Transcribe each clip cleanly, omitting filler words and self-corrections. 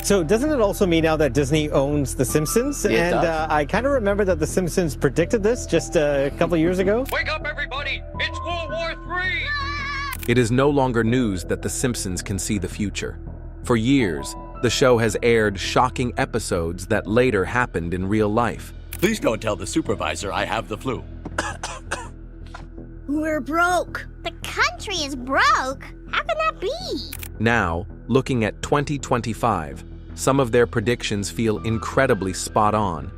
So doesn't it also mean now that Disney owns The Simpsons? It does. I kind of remember that The Simpsons predicted this just a couple years ago. Wake up, everybody! It's World War III! It is no longer news that The Simpsons can see the future. For years, the show has aired shocking episodes that later happened in real life. Please don't tell the supervisor I have the flu. We're broke. The country is broke? How can that be? Now, looking at 2025, some of their predictions feel incredibly spot on.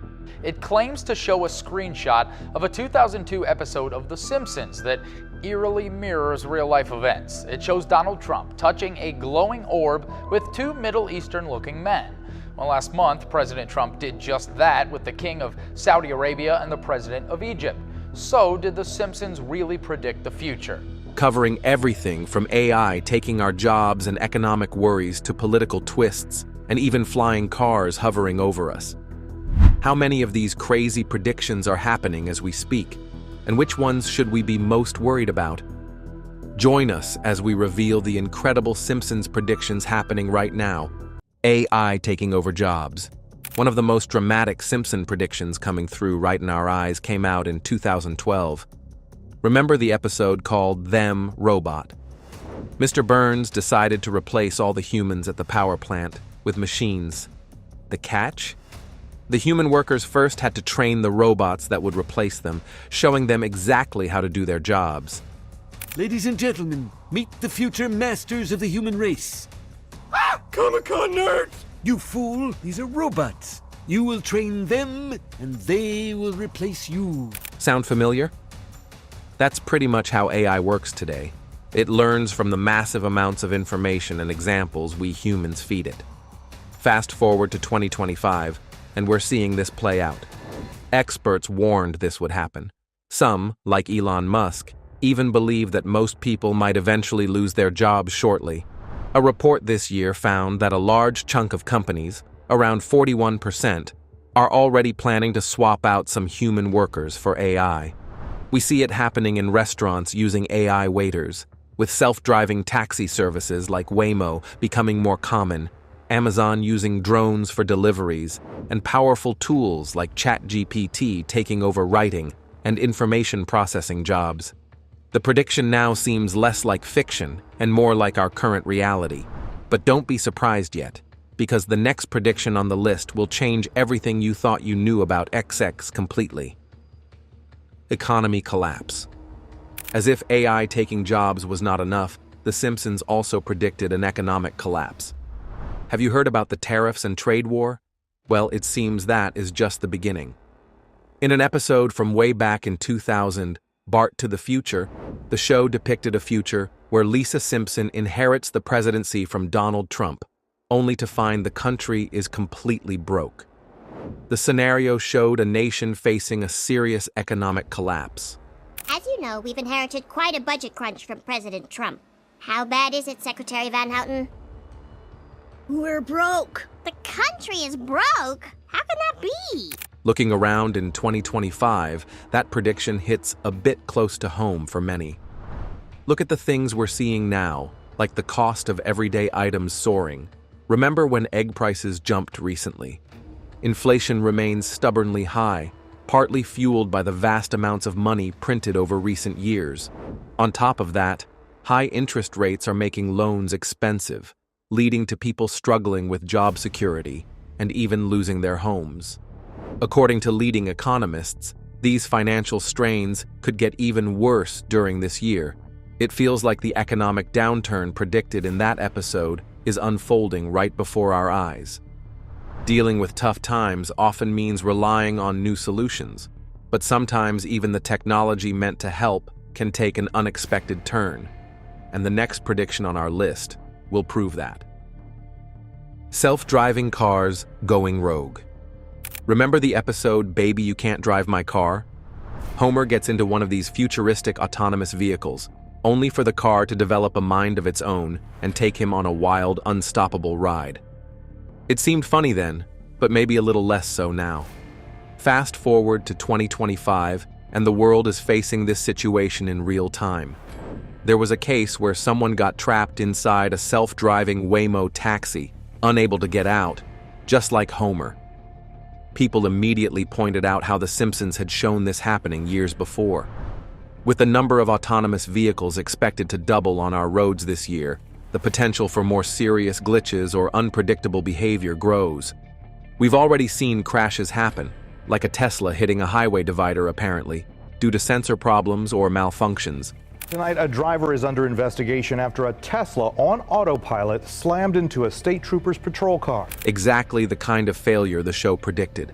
It claims to show a screenshot of a 2002 episode of The Simpsons that eerily mirrors real-life events. It shows Donald Trump touching a glowing orb with two Middle Eastern-looking men. Well, last month, President Trump did just that with the King of Saudi Arabia and the President of Egypt. So, did The Simpsons really predict the future? Covering everything from AI taking our jobs and economic worries to political twists, and even flying cars hovering over us. How many of these crazy predictions are happening as we speak? And which ones should we be most worried about? Join us as we reveal the incredible Simpsons predictions happening right now. AI taking over jobs. One of the most dramatic Simpson predictions coming through right in our eyes came out in 2012. Remember the episode called Them Robot? Mr. Burns decided to replace all the humans at the power plant with machines. The catch? The human workers first had to train the robots that would replace them, showing them exactly how to do their jobs. Ladies and gentlemen, meet the future masters of the human race. Comic-Con nerds! You fool, these are robots. You will train them, and they will replace you. Sound familiar? That's pretty much how AI works today. It learns from the massive amounts of information and examples we humans feed it. Fast forward to 2025, and we're seeing this play out. Experts warned this would happen. Some, like Elon Musk, even believe that most people might eventually lose their jobs shortly. A report this year found that a large chunk of companies, around 41%, are already planning to swap out some human workers for AI. We see it happening in restaurants using AI waiters, with self-driving taxi services like Waymo becoming more common, Amazon using drones for deliveries, and powerful tools like ChatGPT taking over writing and information processing jobs. The prediction now seems less like fiction and more like our current reality. But don't be surprised yet, because the next prediction on the list will change everything you thought you knew about XX completely. Economy collapse. As if AI taking jobs was not enough, The Simpsons also predicted an economic collapse. Have you heard about the tariffs and trade war? Well, it seems that is just the beginning. In an episode from way back in 2000, Bart to the Future, the show depicted a future where Lisa Simpson inherits the presidency from Donald Trump, only to find the country is completely broke. The scenario showed a nation facing a serious economic collapse. As you know, we've inherited quite a budget crunch from President Trump. How bad is it, Secretary Van Houten? We're broke. The country is broke? How can that be? Looking around in 2025, that prediction hits a bit close to home for many. Look at the things we're seeing now, like the cost of everyday items soaring. Remember when egg prices jumped recently? Inflation remains stubbornly high, partly fueled by the vast amounts of money printed over recent years. On top of that, high interest rates are making loans expensive, leading to people struggling with job security and even losing their homes. According to leading economists, these financial strains could get even worse during this year. It feels like the economic downturn predicted in that episode is unfolding right before our eyes. Dealing with tough times often means relying on new solutions, but sometimes even the technology meant to help can take an unexpected turn. And the next prediction on our list will prove that. Self-driving cars going rogue. Remember the episode Baby You Can't Drive My Car? Homer gets into one of these futuristic autonomous vehicles, only for the car to develop a mind of its own and take him on a wild, unstoppable ride. It seemed funny then, but maybe a little less so now. Fast forward to 2025, and the world is facing this situation in real time. There was a case where someone got trapped inside a self-driving Waymo taxi, unable to get out, just like Homer. People immediately pointed out how The Simpsons had shown this happening years before. With the number of autonomous vehicles expected to double on our roads this year, the potential for more serious glitches or unpredictable behavior grows. We've already seen crashes happen, like a Tesla hitting a highway divider apparently, due to sensor problems or malfunctions. Tonight, a driver is under investigation after a Tesla on autopilot slammed into a state trooper's patrol car. Exactly the kind of failure the show predicted.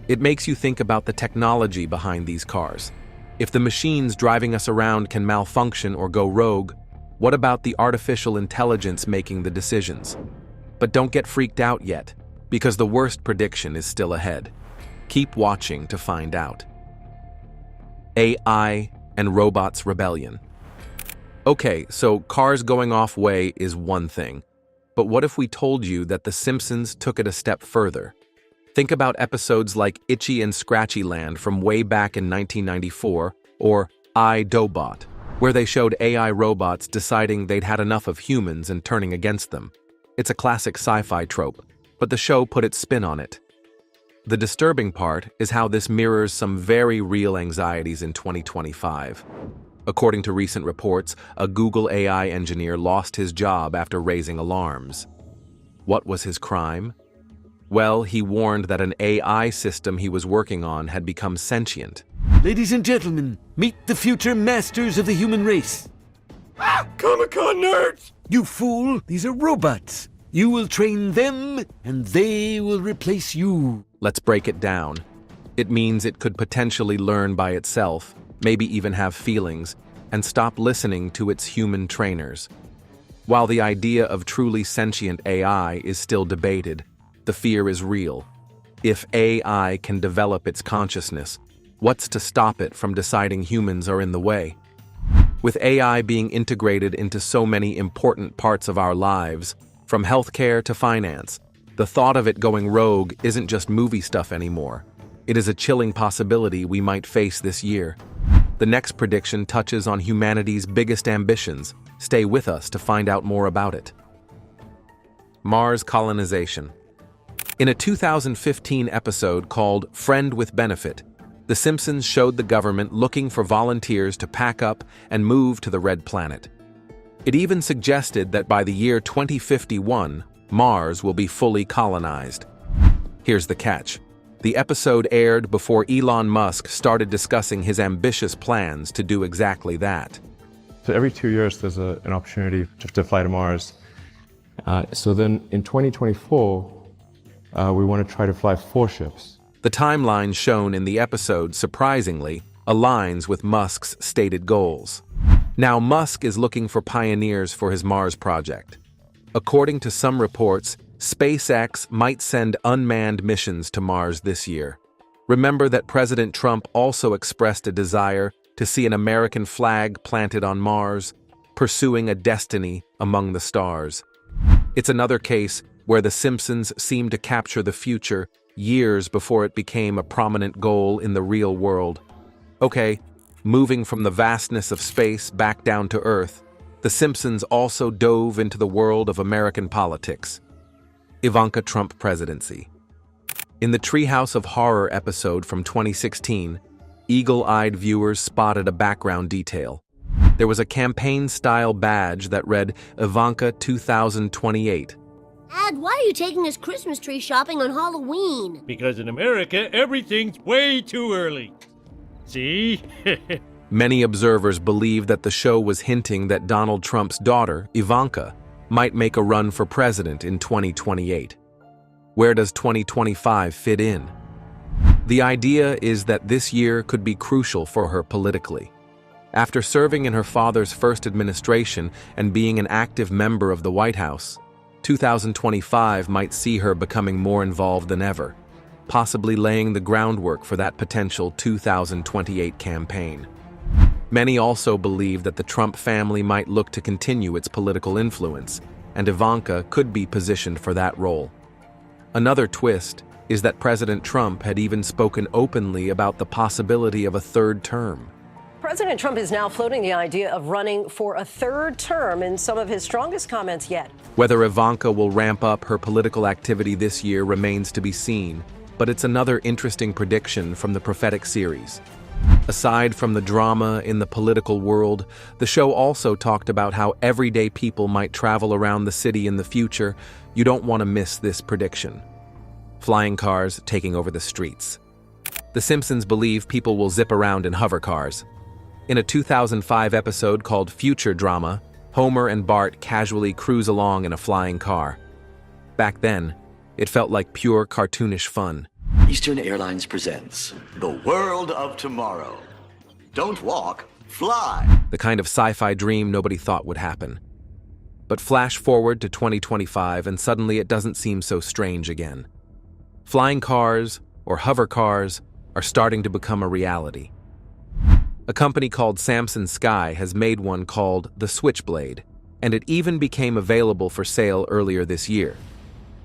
It makes you think about the technology behind these cars. If the machines driving us around can malfunction or go rogue, what about the artificial intelligence making the decisions? But don't get freaked out yet, because the worst prediction is still ahead. Keep watching to find out. AI and robots rebellion. Okay, so cars going off way is one thing, but what if we told you that The Simpsons took it a step further? Think about episodes like Itchy and Scratchy Land from way back in 1994, or I, Dobot, where they showed AI robots deciding they'd had enough of humans and turning against them. It's a classic sci-fi trope, but the show put its spin on it. The disturbing part is how this mirrors some very real anxieties in 2025. According to recent reports, a Google AI engineer lost his job after raising alarms. What was his crime? Well, he warned that an AI system he was working on had become sentient. Ladies and gentlemen, meet the future masters of the human race. Comic-Con nerds! You fool, these are robots. You will train them, and they will replace you. Let's break it down. It means it could potentially learn by itself, maybe even have feelings, and stop listening to its human trainers. While the idea of truly sentient AI is still debated, the fear is real. If AI can develop its consciousness, what's to stop it from deciding humans are in the way? With AI being integrated into so many important parts of our lives, from healthcare to finance, the thought of it going rogue isn't just movie stuff anymore. It is a chilling possibility we might face this year. The next prediction touches on humanity's biggest ambitions. Stay with us to find out more about it. Mars colonization. In a 2015 episode called Friend with Benefit, The Simpsons showed the government looking for volunteers to pack up and move to the Red Planet. It even suggested that by the year 2051, Mars will be fully colonized. Here's the catch. The episode aired before Elon Musk started discussing his ambitious plans to do exactly that. So every 2 years, there's an opportunity to fly to Mars. So then in 2024, we want to try to fly 4 ships. The timeline shown in the episode, surprisingly, aligns with Musk's stated goals. Now, Musk is looking for pioneers for his Mars project. According to some reports, SpaceX might send unmanned missions to Mars this year. Remember that President Trump also expressed a desire to see an American flag planted on Mars, pursuing a destiny among the stars. It's another case where The Simpsons seem to capture the future years before it became a prominent goal in the real world. Okay, moving from the vastness of space back down to Earth, The Simpsons also dove into the world of American politics. Ivanka Trump presidency. In the Treehouse of Horror episode from 2016, eagle-eyed viewers spotted a background detail. There was a campaign-style badge that read Ivanka 2028. Dad, why are you taking us Christmas tree shopping on Halloween? Because in America, everything's way too early. See? Many observers believe that the show was hinting that Donald Trump's daughter, Ivanka, might make a run for president in 2028. Where does 2025 fit in? The idea is that this year could be crucial for her politically. After serving in her father's first administration and being an active member of the White House, 2025 might see her becoming more involved than ever, possibly laying the groundwork for that potential 2028 campaign. Many also believe that the Trump family might look to continue its political influence, and Ivanka could be positioned for that role. Another twist is that President Trump had even spoken openly about the possibility of a third term. President Trump is now floating the idea of running for a third term in some of his strongest comments yet. Whether Ivanka will ramp up her political activity this year remains to be seen, but it's another interesting prediction from the prophetic series. Aside from the drama in the political world, the show also talked about how everyday people might travel around the city in the future. You don't want to miss this prediction. Flying cars taking over the streets. The Simpsons believe people will zip around in hover cars. In a 2005 episode called Future Drama, Homer and Bart casually cruise along in a flying car. Back then, it felt like pure cartoonish fun. Eastern Airlines presents The World of Tomorrow. Don't walk, fly. The kind of sci-fi dream nobody thought would happen. But flash forward to 2025 and suddenly it doesn't seem so strange again. Flying cars, or hover cars, are starting to become a reality. A company called Samsung Sky has made one called the Switchblade, and it even became available for sale earlier this year.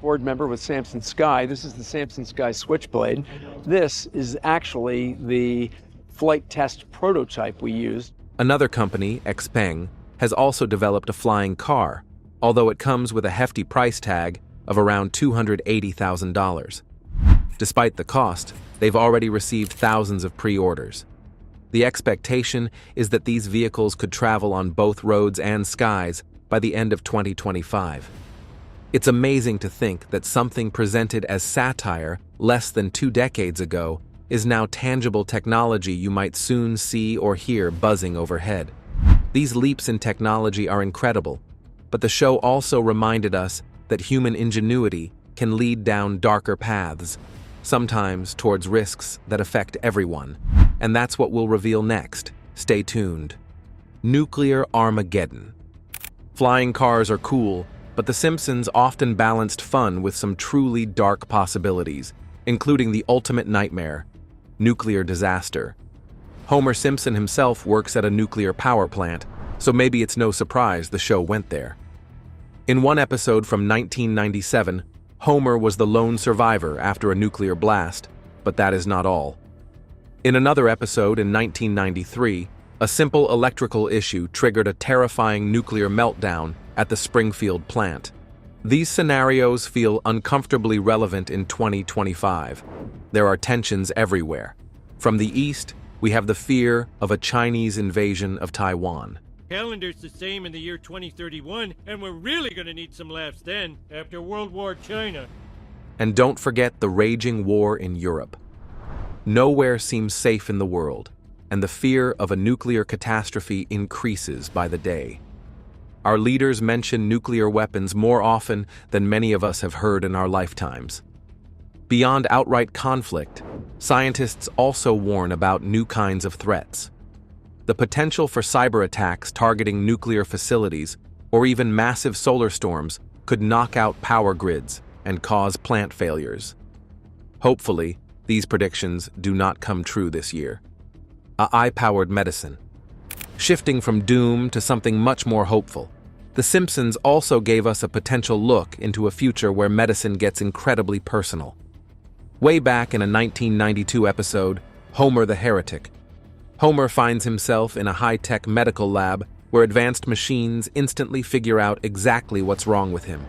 Board member with Samsung Sky. This is the Samsung Sky Switchblade. This is actually the flight test prototype we used. Another company, Xpeng, has also developed a flying car, although it comes with a hefty price tag of around $280,000. Despite the cost, they've already received thousands of pre-orders. The expectation is that these vehicles could travel on both roads and skies by the end of 2025. It's amazing to think that something presented as satire less than 2 decades ago is now tangible technology you might soon see or hear buzzing overhead. These leaps in technology are incredible, but the show also reminded us that human ingenuity can lead down darker paths, sometimes towards risks that affect everyone. And that's what we'll reveal next. Stay tuned. Nuclear Armageddon. Flying cars are cool, but The Simpsons often balanced fun with some truly dark possibilities, including the ultimate nightmare, nuclear disaster. Homer Simpson himself works at a nuclear power plant, so maybe it's no surprise the show went there. In one episode from 1997, Homer was the lone survivor after a nuclear blast, but that is not all. In another episode in 1993, a simple electrical issue triggered a terrifying nuclear meltdown at the Springfield plant. These scenarios feel uncomfortably relevant in 2025. There are tensions everywhere. From the east, we have the fear of a Chinese invasion of Taiwan. Calendar's the same in the year 2031, and we're really gonna need some laughs then, after World War China. And don't forget the raging war in Europe. Nowhere seems safe in the world, and the fear of a nuclear catastrophe increases by the day. Our leaders mention nuclear weapons more often than many of us have heard in our lifetimes. Beyond outright conflict, scientists also warn about new kinds of threats. The potential for cyber attacks targeting nuclear facilities or even massive solar storms could knock out power grids and cause plant failures. Hopefully, these predictions do not come true this year. AI-powered medicine. Shifting from doom to something much more hopeful, The Simpsons also gave us a potential look into a future where medicine gets incredibly personal. Way back in a 1992 episode, Homer the Heretic, Homer finds himself in a high-tech medical lab where advanced machines instantly figure out exactly what's wrong with him.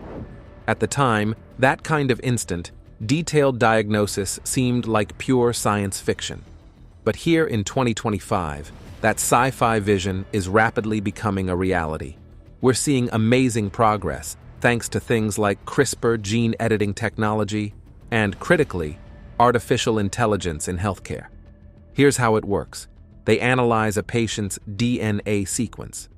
At the time, that kind of instant, detailed diagnosis seemed like pure science fiction. But here in 2025, that sci-fi vision is rapidly becoming a reality. We're seeing amazing progress thanks to things like CRISPR gene editing technology and, critically, artificial intelligence in healthcare. Here's how it works. They analyze a patient's DNA sequence.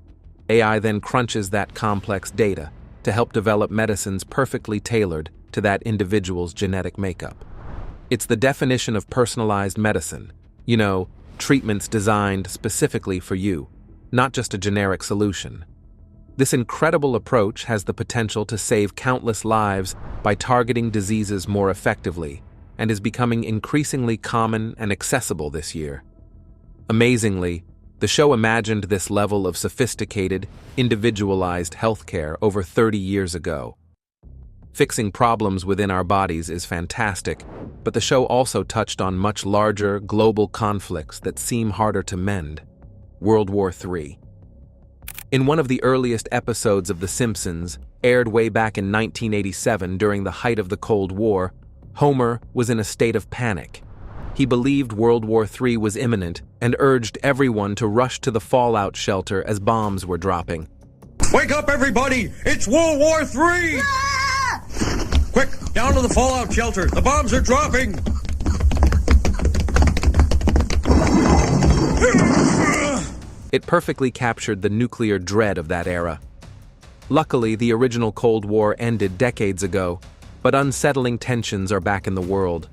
AI then crunches that complex data to help develop medicines perfectly tailored to that individual's genetic makeup. It's the definition of personalized medicine. You know, treatments designed specifically for you, not just a generic solution. This incredible approach has the potential to save countless lives by targeting diseases more effectively and is becoming increasingly common and accessible this year. Amazingly, the show imagined this level of sophisticated, individualized healthcare over 30 years ago. Fixing problems within our bodies is fantastic, but the show also touched on much larger, global conflicts that seem harder to mend. World War III. In one of the earliest episodes of The Simpsons, aired way back in 1987 during the height of the Cold War, Homer was in a state of panic. He believed World War III was imminent and urged everyone to rush to the fallout shelter as bombs were dropping. Wake up, everybody! It's World War III! Quick, down to the fallout shelter. The bombs are dropping! It perfectly captured the nuclear dread of that era. Luckily, the original Cold War ended decades ago, but unsettling tensions are back in the world.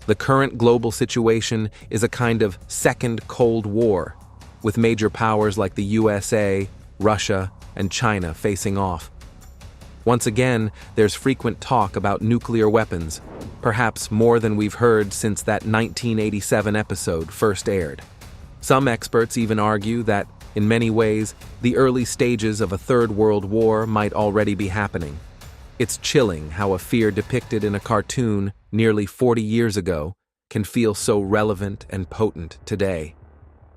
The current global situation is a kind of second Cold War, with major powers like the USA, Russia, and China facing off. Once again, there's frequent talk about nuclear weapons, perhaps more than we've heard since that 1987 episode first aired. Some experts even argue that, in many ways, the early stages of a third world war might already be happening. It's chilling how a fear depicted in a cartoon nearly 40 years ago can feel so relevant and potent today.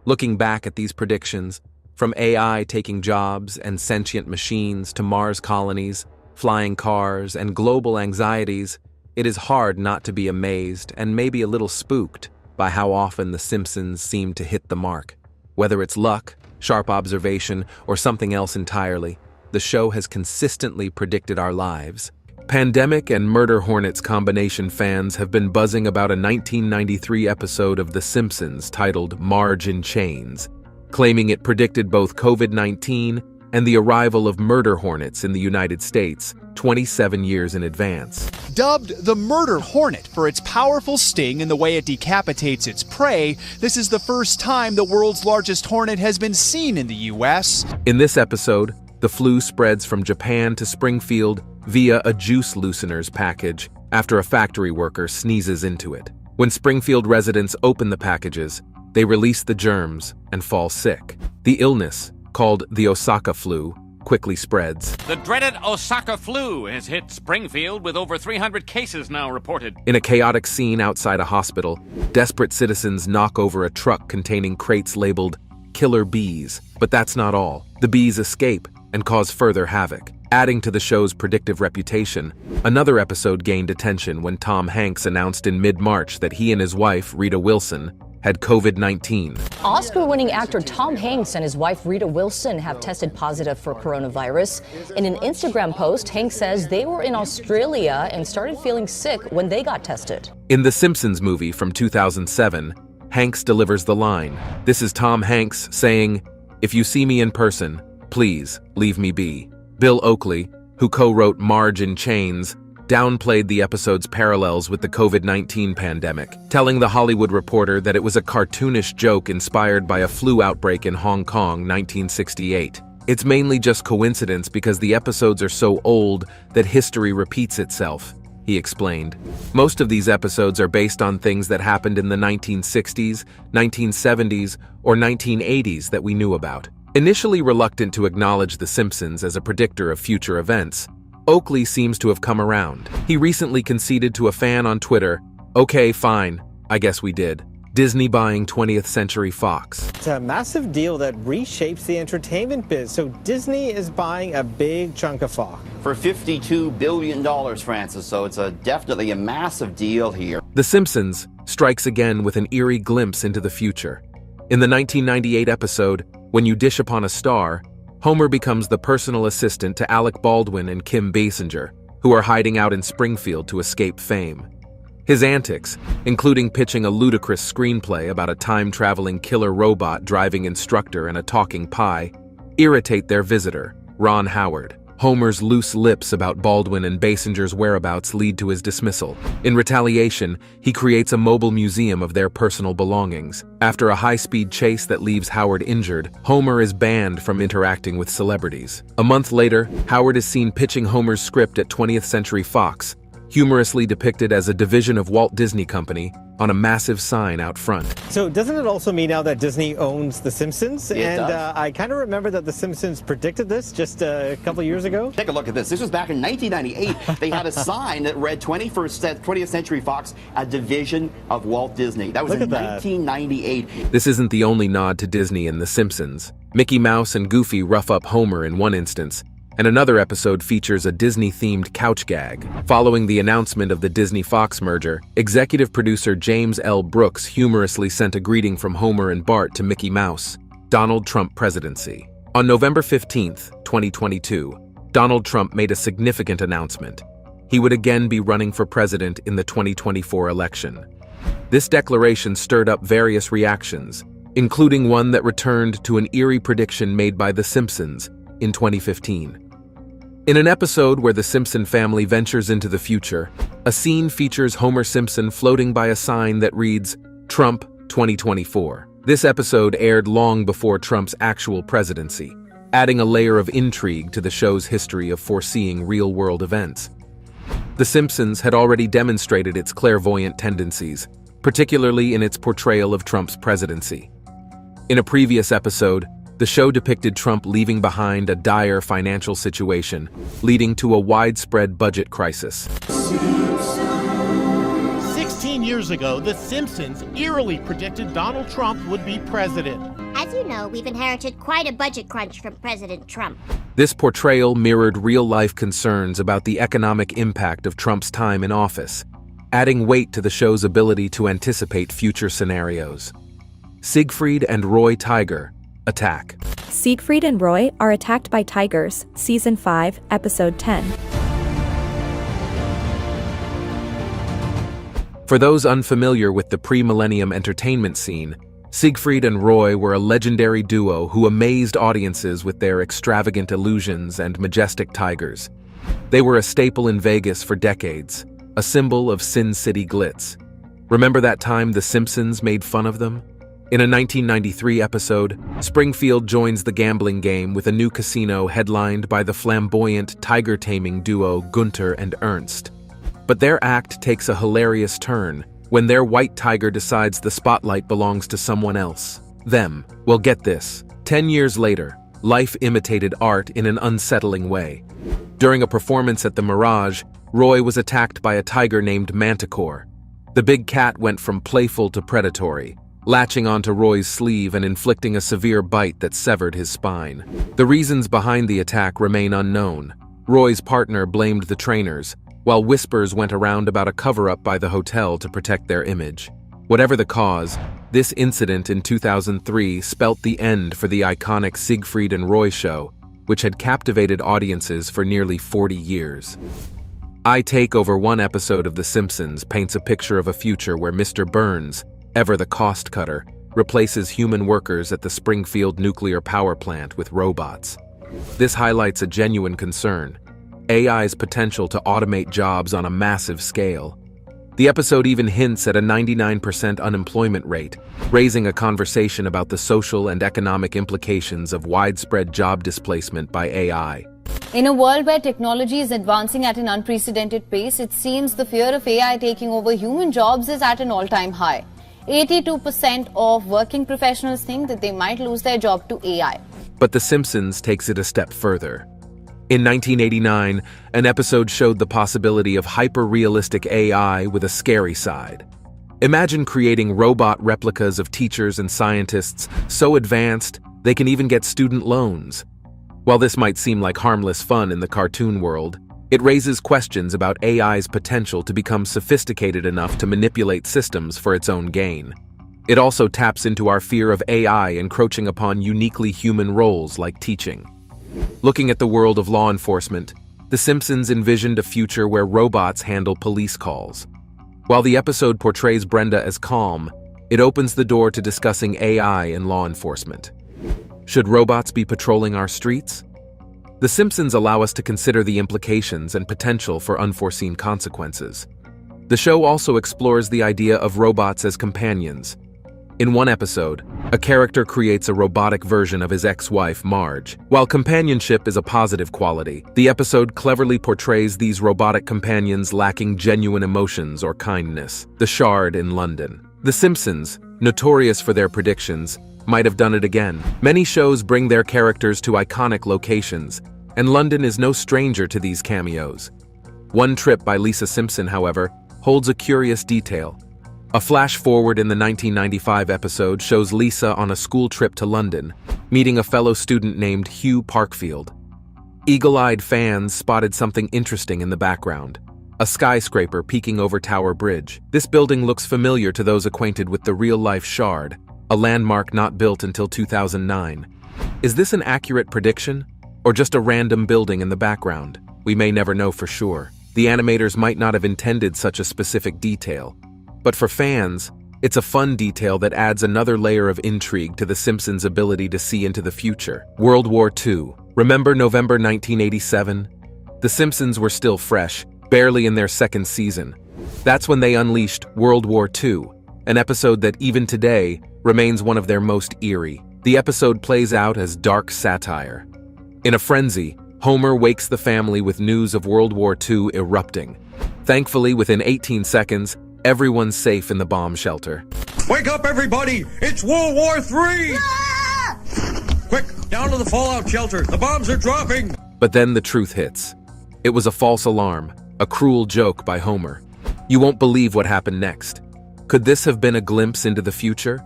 Looking back at these predictions, from AI taking jobs and sentient machines to Mars colonies, flying cars, and global anxieties, it is hard not to be amazed and maybe a little spooked by how often The Simpsons seem to hit the mark. Whether it's luck, sharp observation, or something else entirely, the show has consistently predicted our lives. Pandemic and Murder Hornets combination fans have been buzzing about a 1993 episode of The Simpsons titled Marge in Chains, claiming it predicted both COVID-19 and the arrival of murder hornets in the United States 27 years in advance. Dubbed the Murder Hornet for its powerful sting and the way it decapitates its prey, this is the first time the world's largest hornet has been seen in the U.S. In this episode, the flu spreads from Japan to Springfield via a juice looseners package after a factory worker sneezes into it. When Springfield residents open the packages, they release the germs and fall sick. The illness, called the Osaka flu, quickly spreads. The dreaded Osaka flu has hit Springfield with over 300 cases now reported. In a chaotic scene outside a hospital, desperate citizens knock over a truck containing crates labeled killer bees. But that's not all. The bees escape and cause further havoc. Adding to the show's predictive reputation, another episode gained attention when Tom Hanks announced in mid-March that he and his wife, Rita Wilson, had COVID-19. Oscar-winning actor Tom Hanks and his wife Rita Wilson have tested positive for coronavirus. In an Instagram post, Hanks says they were in Australia and started feeling sick when they got tested. In the Simpsons movie from 2007, Hanks delivers the line. This is Tom Hanks saying, "If you see me in person, please leave me be." Bill Oakley, who co-wrote Marge in Chains, downplayed the episode's parallels with the COVID-19 pandemic, telling The Hollywood Reporter that it was a cartoonish joke inspired by a flu outbreak in Hong Kong, 1968. It's mainly just coincidence because the episodes are so old that history repeats itself, he explained. Most of these episodes are based on things that happened in the 1960s, 1970s, or 1980s that we knew about. Initially reluctant to acknowledge The Simpsons as a predictor of future events, Oakley seems to have come around. He recently conceded to a fan on Twitter, "Okay, fine, I guess we did." Disney buying 20th Century Fox. It's a massive deal that reshapes the entertainment biz, so Disney is buying a big chunk of Fox. For $52 billion, Francis, so it's definitely a massive deal here. The Simpsons strikes again with an eerie glimpse into the future. In the 1998 episode, When You Dish Upon a Star, Homer becomes the personal assistant to Alec Baldwin and Kim Basinger, who are hiding out in Springfield to escape fame. His antics, including pitching a ludicrous screenplay about a time-traveling killer robot driving instructor and a talking pie, irritate their visitor, Ron Howard. Homer's loose lips about Baldwin and Basinger's whereabouts lead to his dismissal. In retaliation, he creates a mobile museum of their personal belongings. After a high-speed chase that leaves Howard injured, Homer is banned from interacting with celebrities. A month later, Howard is seen pitching Homer's script at 20th Century Fox, humorously depicted as a division of Walt Disney Company on a massive sign out front. So doesn't it also mean now that Disney owns The Simpsons? It does. I kind of remember that The Simpsons predicted this just a couple years ago. Take a look at this. This was back in 1998. They had a sign that read 20th Century Fox, a division of Walt Disney. That was in 1998. This isn't the only nod to Disney in The Simpsons. Mickey Mouse and Goofy rough up Homer in one instance, and another episode features a Disney-themed couch gag. Following the announcement of the Disney-Fox merger, executive producer James L. Brooks humorously sent a greeting from Homer and Bart to Mickey Mouse, Donald Trump presidency. On November 15, 2022, Donald Trump made a significant announcement. He would again be running for president in the 2024 election. This declaration stirred up various reactions, including one that returned to an eerie prediction made by The Simpsons in 2015. In an episode where the Simpson family ventures into the future, a scene features Homer Simpson floating by a sign that reads, Trump 2024. This episode aired long before Trump's actual presidency, adding a layer of intrigue to the show's history of foreseeing real-world events. The Simpsons had already demonstrated its clairvoyant tendencies, particularly in its portrayal of Trump's presidency. In a previous episode, the show depicted Trump leaving behind a dire financial situation, leading to a widespread budget crisis. 16 years ago, The Simpsons eerily predicted Donald Trump would be president. As you know, we've inherited quite a budget crunch from President Trump. This portrayal mirrored real-life concerns about the economic impact of Trump's time in office, adding weight to the show's ability to anticipate future scenarios. Siegfried and Roy Tiger attack. Siegfried and Roy are attacked by tigers, Season 5, Episode 10. For those unfamiliar with the pre-millennium entertainment scene, Siegfried and Roy were a legendary duo who amazed audiences with their extravagant illusions and majestic tigers. They were a staple in Vegas for decades, a symbol of Sin City glitz. Remember that time The Simpsons made fun of them? In a 1993 episode, Springfield joins the gambling game with a new casino headlined by the flamboyant tiger-taming duo Gunter and Ernst. But their act takes a hilarious turn when their white tiger decides the spotlight belongs to someone else. Them. Well, get this. 10 years later, life imitated art in an unsettling way. During a performance at the Mirage, Roy was attacked by a tiger named Manticore. The big cat went from playful to predatory, latching onto Roy's sleeve and inflicting a severe bite that severed his spine. The reasons behind the attack remain unknown. Roy's partner blamed the trainers, while whispers went around about a cover-up by the hotel to protect their image. Whatever the cause, this incident in 2003 spelt the end for the iconic Siegfried and Roy show, which had captivated audiences for nearly 40 years. I Take Over one episode of The Simpsons paints a picture of a future where Mr. Burns, ever the cost cutter, replaces human workers at the Springfield nuclear power plant with robots. This highlights a genuine concern: AI's potential to automate jobs on a massive scale. The episode even hints at a 99% unemployment rate, raising a conversation about the social and economic implications of widespread job displacement by AI. In a world where technology is advancing at an unprecedented pace, it seems the fear of AI taking over human jobs is at an all-time high. 82% of working professionals think that they might lose their job to AI. But The Simpsons takes it a step further. In 1989, an episode showed the possibility of hyper-realistic AI with a scary side. Imagine creating robot replicas of teachers and scientists so advanced they can even get student loans. While this might seem like harmless fun in the cartoon world, it raises questions about AI's potential to become sophisticated enough to manipulate systems for its own gain. It also taps into our fear of AI encroaching upon uniquely human roles like teaching. Looking at the world of law enforcement, The Simpsons envisioned a future where robots handle police calls. While the episode portrays Brenda as calm, it opens the door to discussing AI in law enforcement. Should robots be patrolling our streets? The Simpsons allow us to consider the implications and potential for unforeseen consequences. The show also explores the idea of robots as companions. In one episode, a character creates a robotic version of his ex-wife, Marge. While companionship is a positive quality, the episode cleverly portrays these robotic companions lacking genuine emotions or kindness. The Shard in London. The Simpsons, notorious for their predictions, might have done it again. Many shows bring their characters to iconic locations, and London is no stranger to these cameos. One Trip by Lisa Simpson, however, holds a curious detail. A flash forward in the 1995 episode shows Lisa on a school trip to London, meeting a fellow student named Hugh Parkfield. Eagle-eyed fans spotted something interesting in the background. A skyscraper peeking over Tower Bridge. This building looks familiar to those acquainted with the real-life Shard, a landmark not built until 2009. Is this an accurate prediction, or just a random building in the background? We may never know for sure. The animators might not have intended such a specific detail. But for fans, it's a fun detail that adds another layer of intrigue to The Simpsons' ability to see into the future. World War II. Remember November 1987? The Simpsons were still fresh, barely in their second season. That's when they unleashed World War II, an episode that even today remains one of their most eerie. The episode plays out as dark satire. In a frenzy, Homer wakes the family with news of World War II erupting. Thankfully, within 18 seconds, everyone's safe in the bomb shelter. Wake up, everybody! It's World War III! Quick, down to the fallout shelter. The bombs are dropping! But then the truth hits. It was a false alarm, a cruel joke by Homer. You won't believe what happened next. Could this have been a glimpse into the future?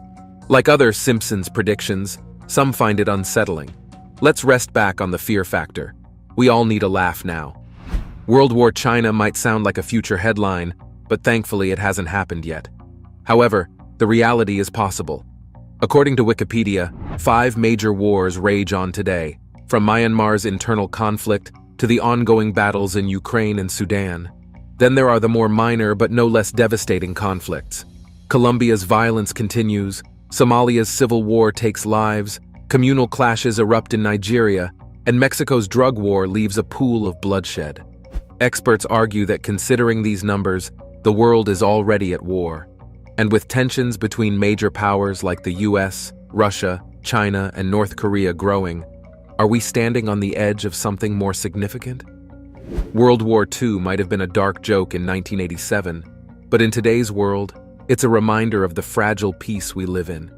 Like other Simpsons predictions, some find it unsettling. Let's rest back on the fear factor. We all need a laugh now. World War China might sound like a future headline, but thankfully it hasn't happened yet. However, the reality is possible. According to Wikipedia, 5 major wars rage on today, from Myanmar's internal conflict to the ongoing battles in Ukraine and Sudan. Then there are the more minor but no less devastating conflicts. Colombia's violence continues, Somalia's civil war takes lives, communal clashes erupt in Nigeria, and Mexico's drug war leaves a pool of bloodshed. Experts argue that considering these numbers, the world is already at war. And with tensions between major powers like the US, Russia, China, and North Korea growing, are we standing on the edge of something more significant? World War II might have been a dark joke in 1987, but in today's world, it's a reminder of the fragile peace we live in.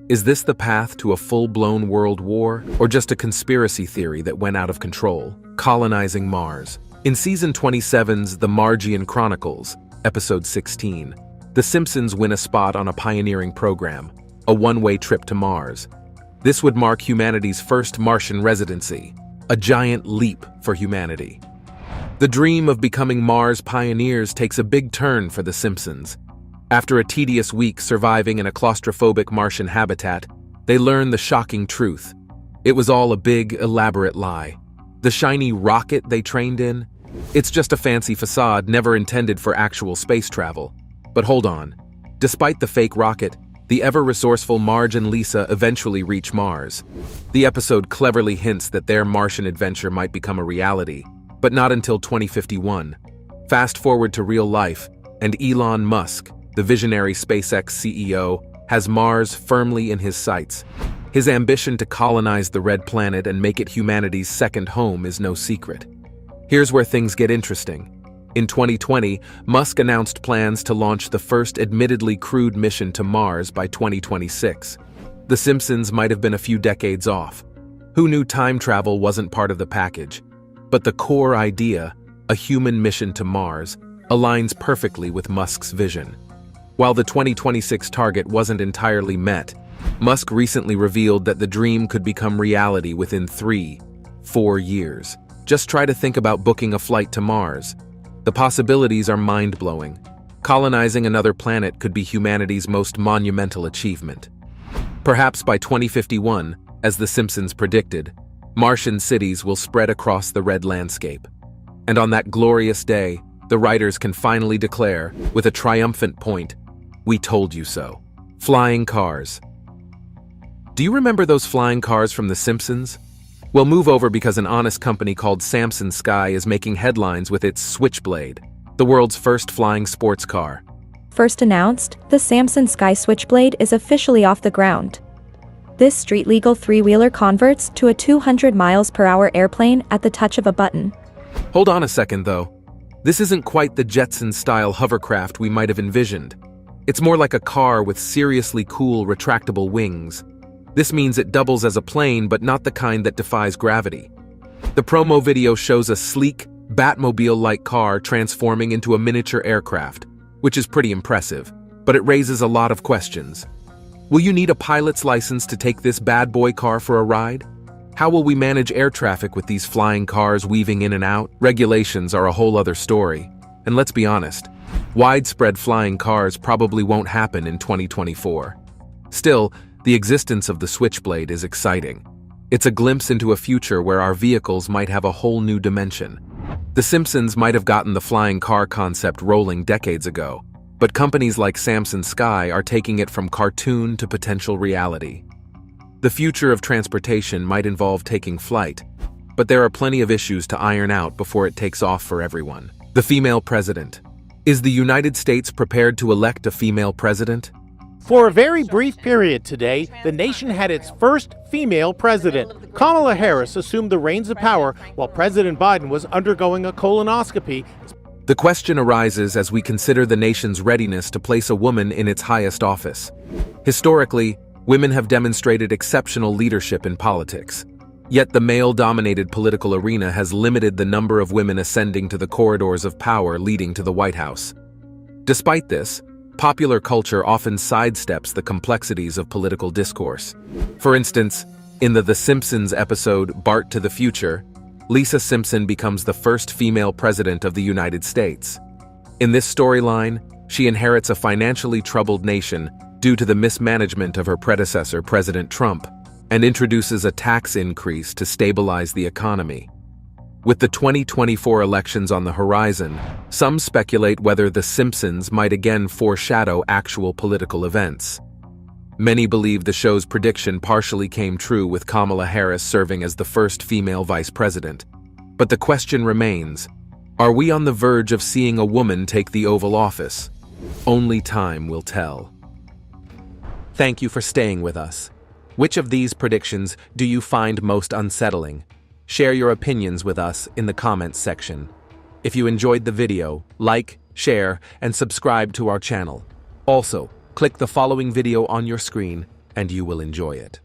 Is this the path to a full-blown world war, or just a conspiracy theory that went out of control? Colonizing Mars. In Season 27's The Margian Chronicles, Episode 16, The Simpsons win a spot on a pioneering program, a one-way trip to Mars. This would mark humanity's first Martian residency, a giant leap for humanity. The dream of becoming Mars pioneers takes a big turn for The Simpsons. After a tedious week surviving in a claustrophobic Martian habitat, they learn the shocking truth. It was all a big, elaborate lie. The shiny rocket they trained in? It's just a fancy facade never intended for actual space travel. But hold on. Despite the fake rocket, the ever-resourceful Marge and Lisa eventually reach Mars. The episode cleverly hints that their Martian adventure might become a reality, but not until 2051. Fast forward to real life, and Elon Musk, the visionary SpaceX CEO, has Mars firmly in his sights. His ambition to colonize the Red Planet and make it humanity's second home is no secret. Here's where things get interesting. In 2020, Musk announced plans to launch the first admittedly crewed mission to Mars by 2026. The Simpsons might have been a few decades off. Who knew time travel wasn't part of the package? But the core idea, a human mission to Mars, aligns perfectly with Musk's vision. While the 2026 target wasn't entirely met, Musk recently revealed that the dream could become reality within 3-4 years. Just try to think about booking a flight to Mars. The possibilities are mind-blowing. Colonizing another planet could be humanity's most monumental achievement. Perhaps by 2051, as The Simpsons predicted, Martian cities will spread across the red landscape. And on that glorious day, the writers can finally declare, with a triumphant point, "We told you so." Flying cars. Do you remember those flying cars from The Simpsons? Well, move over because an honest company called SIMPSONS is making headlines with its Switchblade, the world's first flying sports car. First announced, the Samsung Sky Switchblade is officially off the ground. This street-legal three-wheeler converts to a 200 miles per hour airplane at the touch of a button. Hold on a second, though. This isn't quite the Jetson-style hovercraft we might have envisioned. It's more like a car with seriously cool retractable wings. This means it doubles as a plane, but not the kind that defies gravity. The promo video shows a sleek, Batmobile-like car transforming into a miniature aircraft, which is pretty impressive, but it raises a lot of questions. Will you need a pilot's license to take this bad boy car for a ride? How will we manage air traffic with these flying cars weaving in and out? Regulations are a whole other story. And let's be honest, widespread flying cars probably won't happen in 2024. Still, the existence of the Switchblade is exciting. It's a glimpse into a future where our vehicles might have a whole new dimension. The Simpsons might have gotten the flying car concept rolling decades ago, but companies like Samsung Sky are taking it from cartoon to potential reality. The future of transportation might involve taking flight, but there are plenty of issues to iron out before it takes off for everyone. The female president. Is the United States prepared to elect a female president? For a very brief period today, the nation had its first female president. Kamala Harris assumed the reins of power while President Biden was undergoing a colonoscopy. The question arises as we consider the nation's readiness to place a woman in its highest office. Historically, women have demonstrated exceptional leadership in politics. Yet the male-dominated political arena has limited the number of women ascending to the corridors of power leading to the White House. Despite this, popular culture often sidesteps the complexities of political discourse. For instance, in the Simpsons episode Bart to the Future, Lisa Simpson becomes the first female president of the United States. In this storyline, she inherits a financially troubled nation due to the mismanagement of her predecessor, President Trump, and introduces a tax increase to stabilize the economy. With the 2024 elections on the horizon, some speculate whether The Simpsons might again foreshadow actual political events. Many believe the show's prediction partially came true with Kamala Harris serving as the first female vice president. But the question remains, are we on the verge of seeing a woman take the Oval Office? Only time will tell. Thank you for staying with us. Which of these predictions do you find most unsettling? Share your opinions with us in the comments section. If you enjoyed the video, like, share, and subscribe to our channel. Also, click the following video on your screen and you will enjoy it.